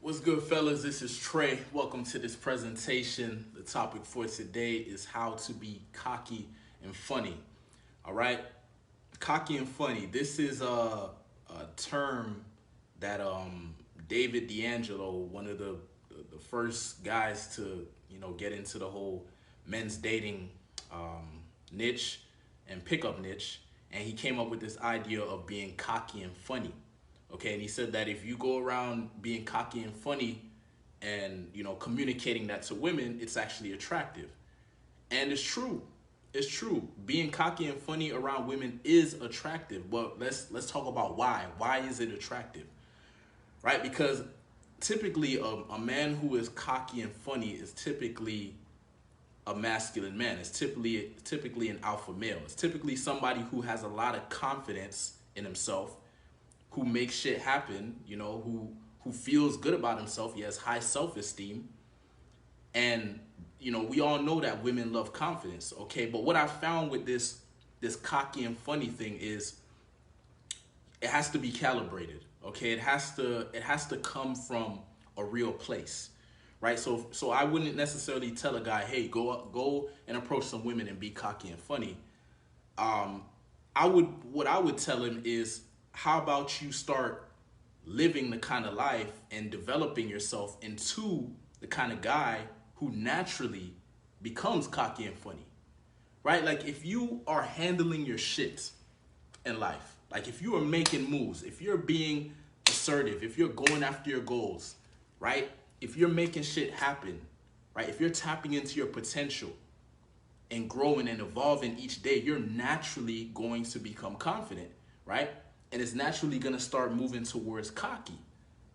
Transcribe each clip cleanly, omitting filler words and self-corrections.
What's good, fellas? This is Trey. Welcome to this presentation. The topic for today is how to be cocky and funny. All right, cocky and funny. This is a term that David D'Angelo, one of the first guys to get into the whole men's dating niche and pickup niche, and he came up with this idea of being cocky and funny. Okay, and he said that if you go around being cocky and funny and communicating that to women, it's actually attractive. And it's true. It's true. Being cocky and funny around women is attractive. But let's talk about why. Why is it attractive? Right? Because typically a man who is cocky and funny is typically a masculine man. It's typically an alpha male. It's typically somebody who has a lot of confidence in himself, who makes shit happen, who feels good about himself. He has high self-esteem. And we all know that women love confidence, okay? But what I found with this cocky and funny thing is it has to be calibrated, okay? It has to come from a real place. Right? So I wouldn't necessarily tell a guy, "Hey, go and approach some women and be cocky and funny." What I would tell him is, how about you start living the kind of life and developing yourself into the kind of guy who naturally becomes cocky and funny, right? Like if you are handling your shit in life, like if you are making moves, if you're being assertive, if you're going after your goals, right? If you're making shit happen, right? If you're tapping into your potential and growing and evolving each day, you're naturally going to become confident, right? And it's naturally gonna start moving towards cocky.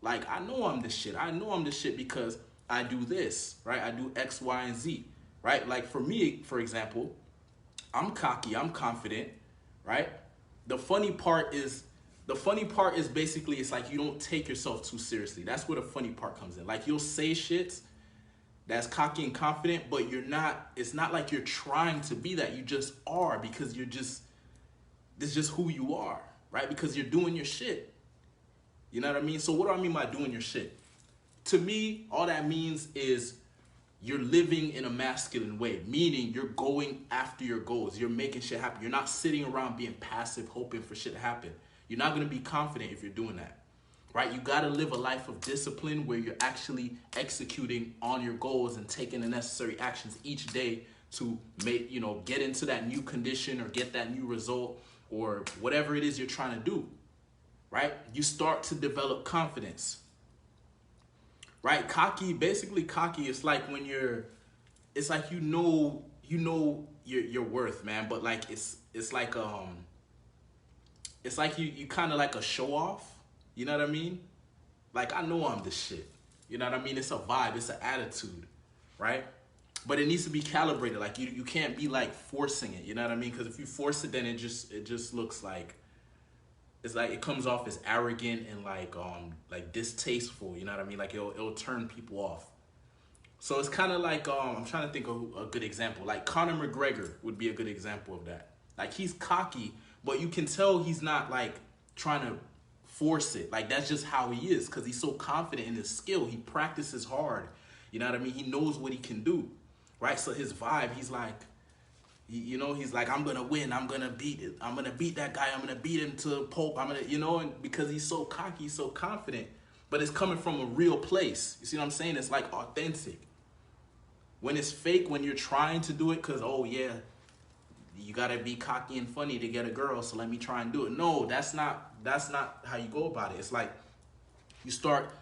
Like, I know I'm the shit. I know I'm the shit because I do this, right? I do X, Y, and Z, right? Like for me, for example, I'm cocky, I'm confident, right? The funny part is basically it's like you don't take yourself too seriously. That's where the funny part comes in. Like you'll say shit that's cocky and confident, but it's not like you're trying to be that. You just are because this is just who you are, right? Because you're doing your shit. You know what I mean? So what do I mean by doing your shit? To me, all that means is you're living in a masculine way, meaning you're going after your goals. You're making shit happen. You're not sitting around being passive, hoping for shit to happen. You're not going to be confident if you're doing that, right? You got to live a life of discipline where you're actually executing on your goals and taking the necessary actions each day to get into that new condition or get that new result or whatever it is you're trying to do, right? You start to develop confidence. Right? Basically cocky is like when it's like your worth, man, but like it's like you kind of like a show off, you know what I mean? Like I know I'm the shit. You know what I mean? It's a vibe, it's an attitude, right? But it needs to be calibrated. Like you can't be like forcing it, you know what I mean? Cuz if you force it then it just looks like it's like it comes off as arrogant and like distasteful, you know what I mean? Like it'll turn people off. So it's kind of like I'm trying to think of a good example. Like Conor McGregor would be a good example of that. Like he's cocky, but you can tell he's not like trying to force it. Like that's just how he is because he's so confident in his skill. He practices hard. You know what I mean? He knows what he can do, right? So his vibe, he's like, he's like, I'm gonna win. I'm gonna beat it. I'm gonna beat that guy. I'm gonna beat him to Pope. And because he's so cocky, he's so confident. But it's coming from a real place. You see what I'm saying? It's like authentic. When it's fake, when you're trying to do it, cause oh yeah, you gotta be cocky and funny to get a girl. So let me try and do it. No, that's not how you go about it. It's like you start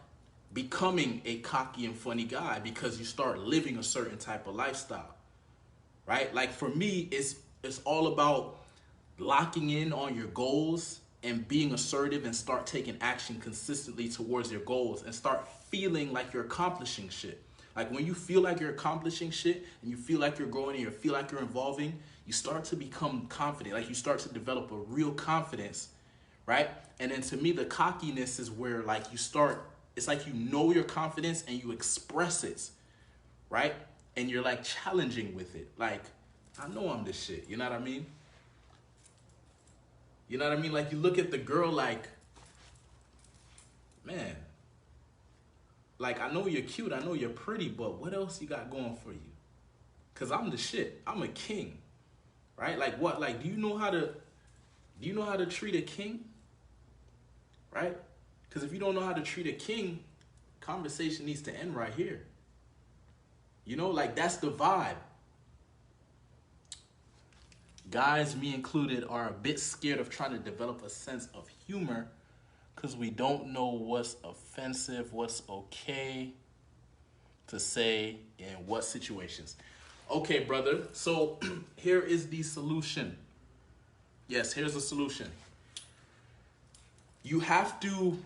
becoming a cocky and funny guy because you start living a certain type of lifestyle, right? Like for me, it's all about locking in on your goals and being assertive and start taking action consistently towards your goals and start feeling like you're accomplishing shit. Like when you feel like you're accomplishing shit and you feel like you're growing and you feel like you're evolving, you start to become confident. Like you start to develop a real confidence, right? And then to me, the cockiness is where like it's like you know your confidence and you express it, right? And you're like challenging with it. Like, I know I'm this shit. You know what I mean? You know what I mean? Like you look at the girl like, man, like, I know you're cute, I know you're pretty, but what else you got going for you? Cause I'm the shit. I'm a king, right? Like what? Like, do you know how to treat a king, right? Because if you don't know how to treat a king, conversation needs to end right here. You know, like that's the vibe. Guys, me included, are a bit scared of trying to develop a sense of humor because we don't know what's offensive, what's okay to say in what situations. Okay, brother. So here is the solution. Yes, here's the solution. You have to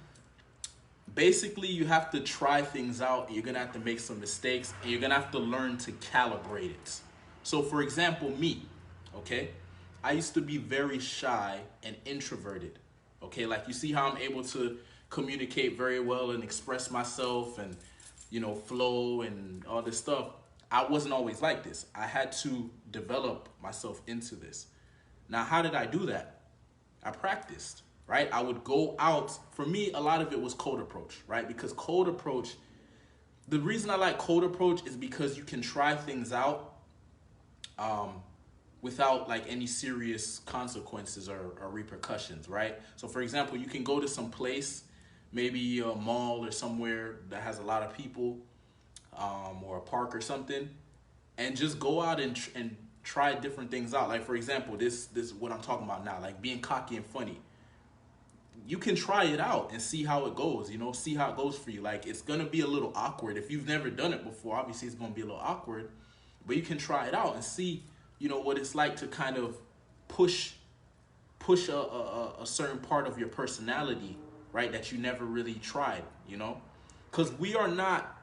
basically you have to try things out. You're gonna have to make some mistakes, and you're gonna have to learn to calibrate it. So for example, me, okay, I used to be very shy and introverted. Okay, like you see how I'm able to communicate very well and express myself and flow and all this stuff. I wasn't always like this. I had to develop myself into this. Now, how did I do that? I practiced, right? I would go out. For me, a lot of it was cold approach, right? Because cold approach, the reason I like cold approach is because you can try things out without like any serious consequences or repercussions, right? So for example, you can go to some place, maybe a mall or somewhere that has a lot of people, or a park or something, and just go out and try different things out. Like for example, this is what I'm talking about now, like being cocky and funny. You can try it out and see how it goes, see how it goes for you. Like it's gonna be a little awkward. If you've never done it before, obviously it's gonna be a little awkward, but you can try it out and see, what it's like to kind of push a certain part of your personality, right? That you never really tried, because we are not,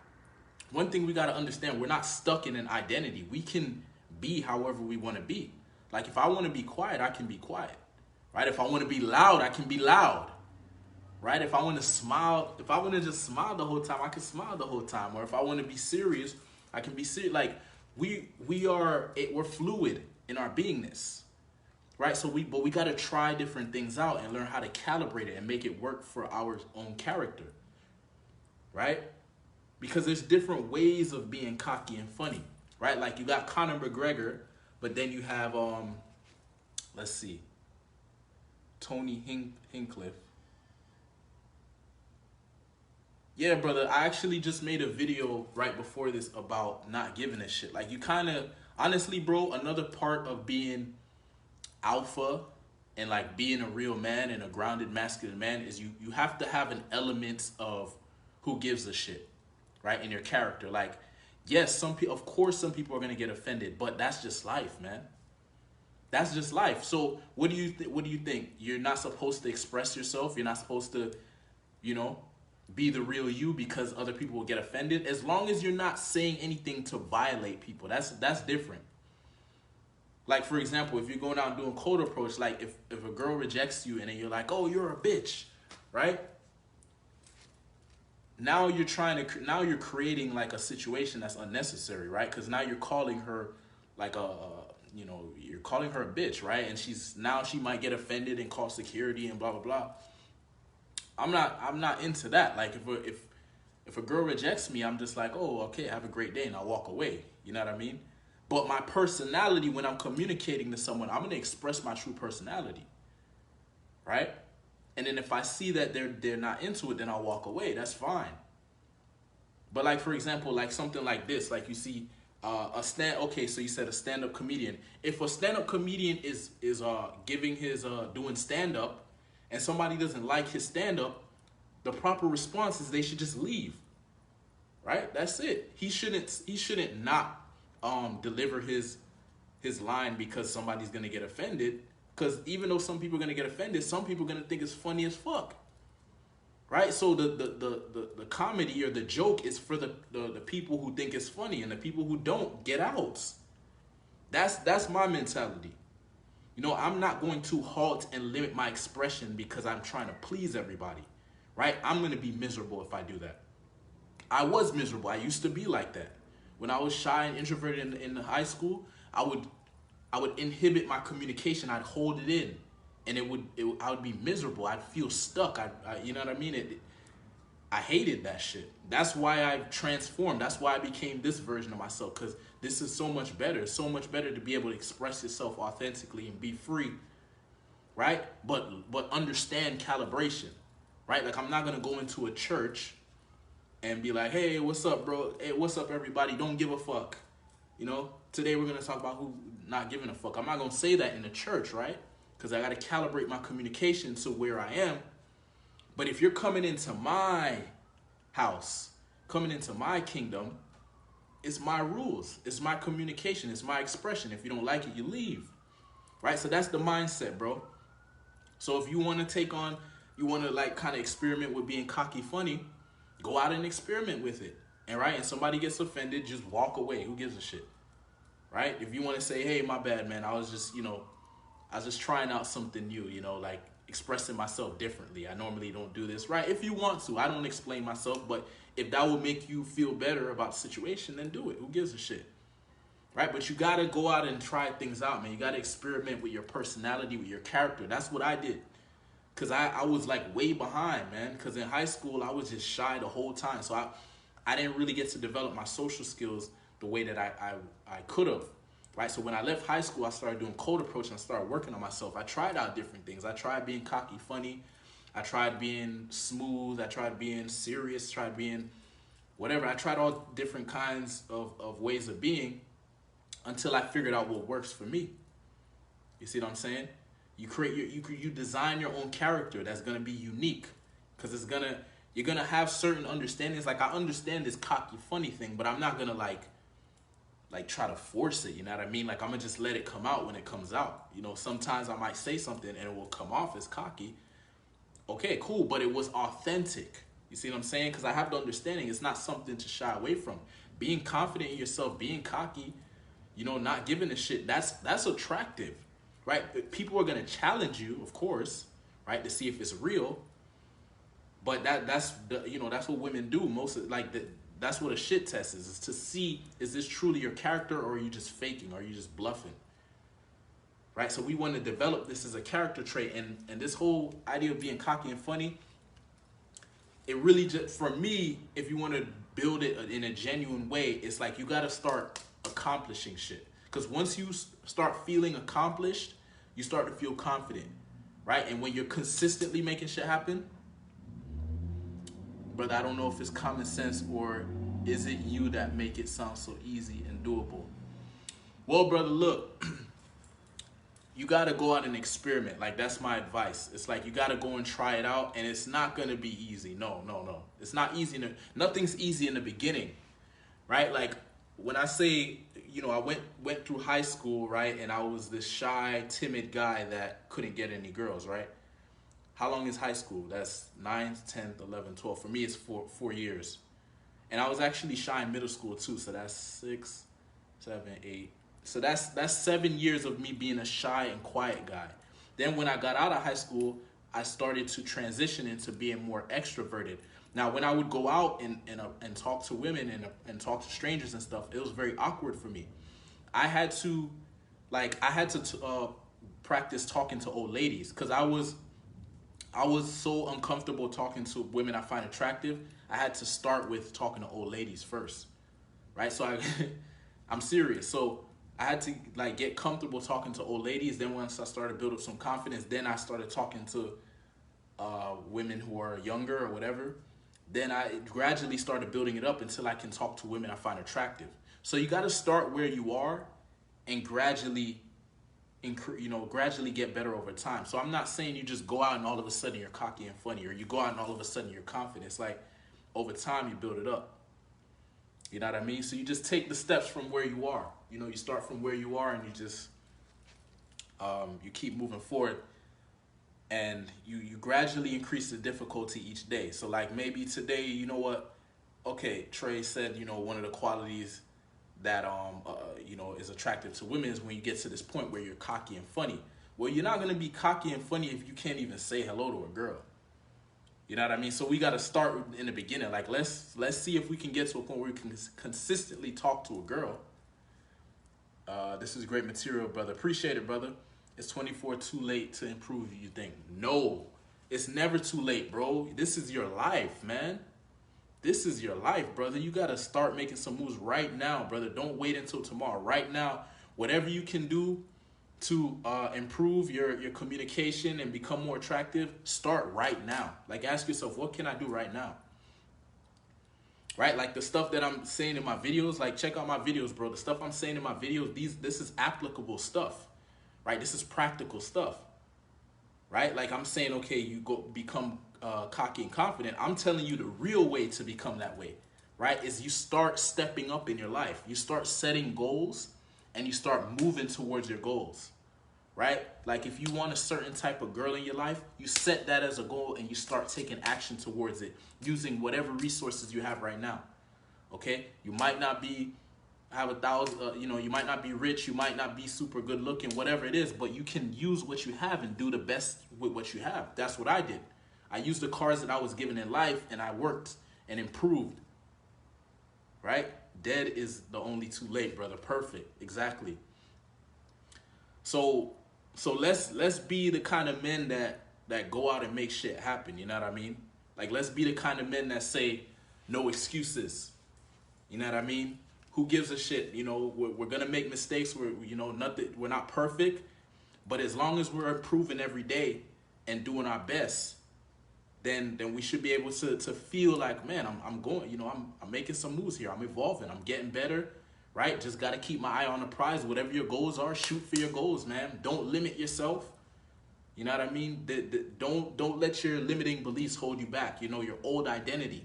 one thing we got to understand, we're not stuck in an identity. We can be however we want to be. Like if I want to be quiet, I can be quiet, right? If I want to be loud, I can be loud, right? If I want to smile, if I want to just smile the whole time, I can smile the whole time. Or if I want to be serious, I can be serious. Like we're fluid in our beingness, right? But we got to try different things out and learn how to calibrate it and make it work for our own character, right? Because there's different ways of being cocky and funny, right? Like you got Conor McGregor, but then you have let's see, Tony Hinchcliffe. Yeah, brother, I actually just made a video right before this about not giving a shit. Like you kind of, honestly, bro, another part of being alpha and like being a real man and a grounded masculine man is you have to have an element of who gives a shit, right, in your character. Like, yes, some people, of course, some people are gonna get offended, but that's just life, man. That's just life. So, what do you think? You're not supposed to express yourself. You're not supposed to, be the real you because other people will get offended. As long as you're not saying anything to violate people, that's different. Like for example, if you're going out and doing cold approach, like if a girl rejects you and then you're like, oh, you're a bitch, right? Now you're creating like a situation that's unnecessary, right? Because now you're calling her like you're calling her a bitch, right? And she might get offended and call security and blah blah blah. I'm not into that. Like if a girl rejects me, I'm just like, oh, okay, have a great day, and I'll walk away. You know what I mean? But my personality, when I'm communicating to someone, I'm gonna express my true personality, right? And then if I see that they're not into it, then I'll walk away. That's fine. But like for example, like something like this, like you see okay, so you said a stand-up comedian. If a stand-up comedian is giving his doing stand-up and somebody doesn't like his stand-up, the proper response is they should just leave. Right? That's it. He shouldn't not deliver his line because somebody's gonna get offended. Because even though some people are gonna get offended, some people are gonna think it's funny as fuck. Right? So the comedy or the joke is for the people who think it's funny, and the people who don't, get out. That's my mentality. I'm not going to halt and limit my expression because I'm trying to please everybody. Right? I'm gonna be miserable if I do that. I was miserable. I used to be like that. When I was shy and introverted in high school, I would inhibit my communication. I'd hold it in, and I would be miserable. I'd feel stuck. You know what I mean? I hated that shit. That's why I transformed. That's why I became this version of myself. Because this is so much better. It's so much better to be able to express yourself authentically and be free, right? But understand calibration, right? Like I'm not gonna go into a church and be like, hey, what's up, bro? Hey, what's up, everybody? Don't give a fuck. You know, today we're gonna talk about who not giving a fuck. I'm not gonna say that in the church, right? Because I gotta calibrate my communication to where I am. But if you're coming into my house, coming into my kingdom, it's my rules, it's my communication, it's my expression. If you don't like it, you leave, right? So that's the mindset, bro. So if you want to take on, you want to like kind of experiment with being cocky funny, go out and experiment with it. And right, and somebody gets offended, just walk away. Who gives a shit, right? If you want to say, hey, my bad, man, I was just, I was just trying out something new, like expressing myself differently. I normally don't do this, right? If you want to, I don't explain myself, but if that will make you feel better about the situation, then do it. Who gives a shit, right? But you got to go out and try things out, man. You got to experiment with your personality, with your character. That's what I did. Because I was like way behind, man. Because in high school, I was just shy the whole time. So I didn't really get to develop my social skills the way that I could have, right? So when I left high school, I started doing cold approach and I started working on myself. I tried out different things. I tried being cocky funny. I tried being smooth. I tried being serious. Tried being whatever. I tried all different kinds of ways of being until I figured out what works for me. You see what I'm saying? You create you design your own character that's gonna be unique, because you're gonna have certain understandings. Like I understand this cocky funny thing, but I'm not gonna like try to force it. You know what I mean? Like I'm gonna just let it come out when it comes out. Sometimes I might say something and it will come off as cocky. Okay, cool, but it was authentic. You see what I'm saying? Because I have the understanding it's not something to shy away from. Being confident in yourself, being cocky, not giving a shit, that's attractive, right? People are gonna challenge you, of course, right, to see if it's real. But that's that's what women do. That's what a shit test is to see, is this truly your character, or are you just faking, or are you just bluffing? Right? So we want to develop this as a character trait, and this whole idea of being cocky and funny, it really just, for me, if you want to build it in a genuine way, it's like you got to start accomplishing shit. Because once you start feeling accomplished, you start to feel confident, right? And when you're consistently making shit happen, brother, I don't know if it's common sense or is it you that make it sound so easy and doable. Well, brother, look, you got to go out and experiment. Like, that's my advice. It's like you got to go and try it out, and it's not going to be easy. No. It's not easy. Nothing's easy in the beginning, right? Like, when I say, I went through high school, right, and I was this shy, timid guy that couldn't get any girls, right? How long is high school? That's 9th, 10th, 11th, 12th. For me, it's 4 years. And I was actually shy in middle school, too, so that's 6, 7, 8. So that's 7 years of me being a shy and quiet guy. Then when I got out of high school, I started to transition into being more extroverted. Now, when I would go out and talk to women and talk to strangers and stuff, it was very awkward for me. I had to practice talking to old ladies, because I was so uncomfortable talking to women I find attractive. I had to start with talking to old ladies first, right? So I'm serious. So I had to get comfortable talking to old ladies. Then once I started building up some confidence, then I started talking to women who are younger or whatever. Then I gradually started building it up until I can talk to women I find attractive. So you got to start where you are and gradually get better over time. So I'm not saying you just go out and all of a sudden you're cocky and funny, or you go out and all of a sudden you're confident. It's like over time you build it up. You know what I mean? So you just take the steps from where you are. You start from where you are, and you just you keep moving forward, and you gradually increase the difficulty each day. So like maybe today, you know what? Okay, Trey said, one of the qualities that is attractive to women is when you get to this point where you're cocky and funny. Well, you're not gonna be cocky and funny if you can't even say hello to a girl. You know what I mean? So we gotta start in the beginning. Like let's see if we can get to a point where we can consistently talk to a girl. This is great material, brother. Appreciate it, brother. It's 24 too late to improve, you think? No, it's never too late, bro. This is your life, man. This is your life, brother. You got to start making some moves right now, brother. Don't wait until tomorrow. Right now, whatever you can do to improve your communication and become more attractive, start right now. Like, ask yourself, what can I do right now? Right? Like the stuff that I'm saying in my videos, like check out my videos, bro. The stuff I'm saying in my videos, this is applicable stuff, right? This is practical stuff, right? Like I'm saying, okay, you go become cocky and confident. I'm telling you the real way to become that way, right? Is you start stepping up in your life. You start setting goals and you start moving towards your goals, right? Like if you want a certain type of girl in your life, you set that as a goal and you start taking action towards it using whatever resources you have right now. Okay, you might not be have 1,000, you might not be rich, you might not be super good looking, whatever it is, but you can use what you have and do the best with what you have. That's what I did. I used the cards that I was given in life and I worked and improved. Right? Dead is the only too late, brother. Perfect. Exactly. So let's be the kind of men that go out and make shit happen. You know what I mean? Like let's be the kind of men that say no excuses. You know what I mean? Who gives a shit? You know, we're gonna make mistakes. We're not perfect, but as long as we're improving every day and doing our best, then we should be able to feel like, man, I'm going. I'm making some moves here. I'm evolving. I'm getting better. Right? Just gotta keep my eye on the prize. Whatever your goals are, shoot for your goals, man. Don't limit yourself. You know what I mean? Don't let your limiting beliefs hold you back. You know, your old identity.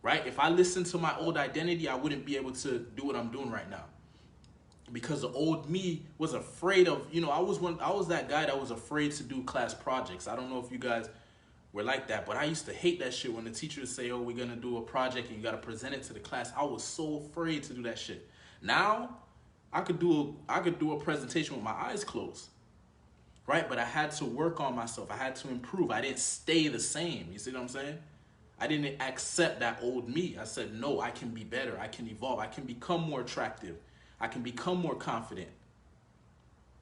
Right? If I listened to my old identity, I wouldn't be able to do what I'm doing right now. Because the old me was afraid of, I was that guy that was afraid to do class projects. I don't know if you guys were like that, but I used to hate that shit when the teachers say, oh, we're gonna do a project and you gotta present it to the class. I was so afraid to do that shit. Now, I could do a presentation with my eyes closed. Right? But I had to work on myself. I had to improve. I didn't stay the same. You see what I'm saying? I didn't accept that old me. I said, no, I can be better. I can evolve. I can become more attractive. I can become more confident.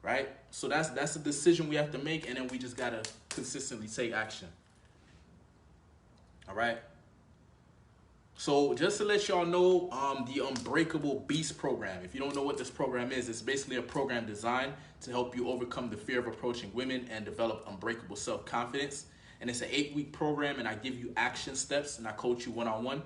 Right? So that's a decision we have to make, and then we just gotta consistently take action. All right? So just to let y'all know, the Unbreakable Beast program, if you don't know what this program is, it's basically a program designed to help you overcome the fear of approaching women and develop unbreakable self-confidence. And it's an 8-week program, and I give you action steps, and I coach you one-on-one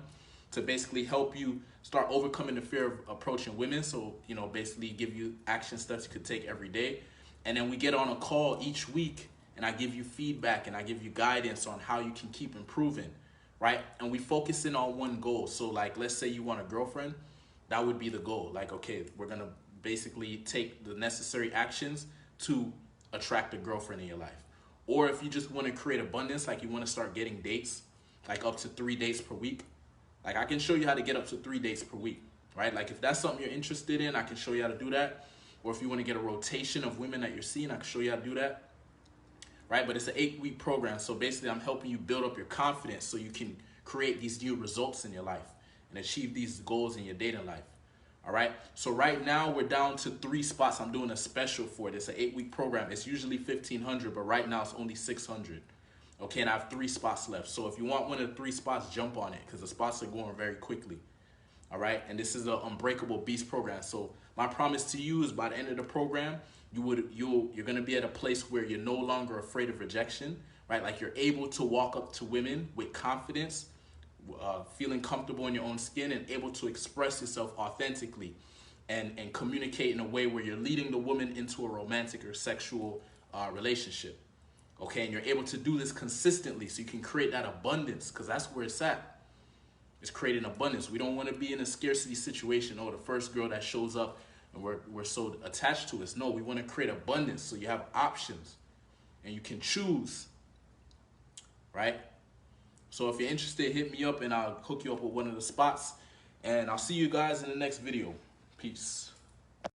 to basically help you start overcoming the fear of approaching women. So, basically give you action steps you could take every day. And then we get on a call each week, and I give you feedback, and I give you guidance on how you can keep improving, right? And we focus in on one goal. So, like, let's say you want a girlfriend, that would be the goal. Like, okay, we're going to basically take the necessary actions to attract a girlfriend in your life. Or if you just want to create abundance, like you want to start getting dates, like up to 3 dates per week, like I can show you how to get up to 3 dates per week, right? Like if that's something you're interested in, I can show you how to do that. Or if you want to get a rotation of women that you're seeing, I can show you how to do that, right? But it's an 8-week program. So basically I'm helping you build up your confidence so you can create these new results in your life and achieve these goals in your dating life. All right. So right now we're down to 3 spots. I'm doing a special for it. It's an 8-week program. It's usually $1,500, but right now it's only $600. Okay. And I have 3 spots left. So if you want one of the 3 spots, jump on it because the spots are going very quickly. All right. And this is the Unbreakable Beast program. So my promise to you is by the end of the program, you're going to be at a place where you're no longer afraid of rejection, right? Like you're able to walk up to women with confidence, feeling comfortable in your own skin and able to express yourself authentically and communicate in a way where you're leading the woman into a romantic or sexual relationship. Okay, and you're able to do this consistently so you can create that abundance because that's where it's at. It's creating abundance. We don't want to be in a scarcity situation or the first girl that shows up and we're so attached to us. No, we want to create abundance so you have options and you can choose, right? So if you're interested, hit me up and I'll hook you up with one of the spots. And I'll see you guys in the next video. Peace.